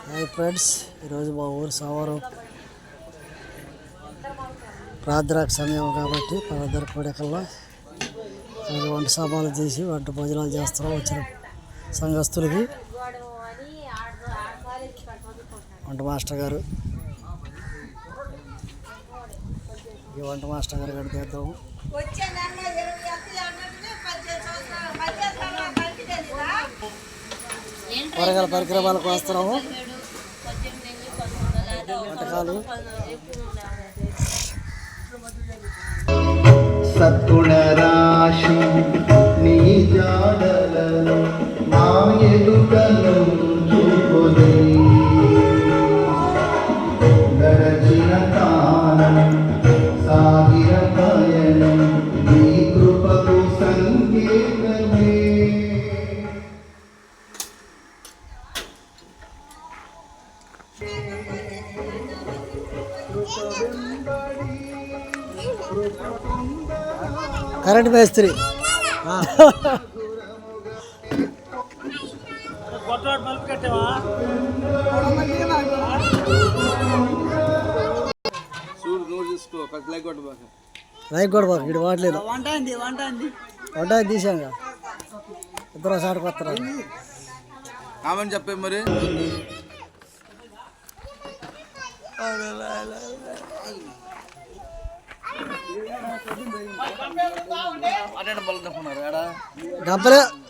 Hi friends, ఈరోజు మా ఊరు సవారం రాత్రికి సమయం కాబట్టి పదర కోడకల్లో వంట సామాన్లు తీసి వంట భోజనాలు చేస్తున్నాం. వచ్చిన సంఘస్థులకి వంట మాస్టర్ గారు, ఈ వంట మాస్టర్ గారు కూడా చేద్దాము. కూరగాయల పరిక్రమాలకు వస్తున్నాము. వంటకాలు సత్గుణ రాశి నీ జాడలలో మా ఎదుటను చూపుని గడచిన కాలం సాగిర పయనం నీ కృపకు సంకేతమే. కరెంట్ మేస్త్రి లైక్ కూడా బాగా ఇటు వాడలేదు. వంట తీసాంగా ఇద్దరు సాటుకు వస్తారు కామని చెప్పే మరి.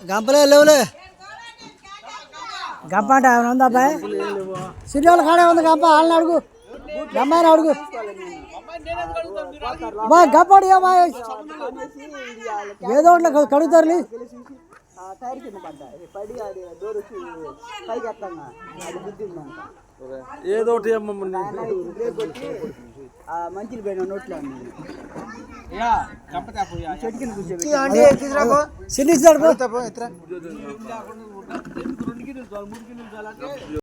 గంపలే లేవులే. గంప అంటే ఏమైనా ఉందా అబ్బాయి? సిరియాల కాడే ఉంది గంప. వాళ్ళని అడుగు, అమ్మాయిని అడుగు. మా గంప ఏదో ఒకటి కడుగుతారు. ఏదో ఒకటి మంచిలు పోయిన నోట్లో సిరీస్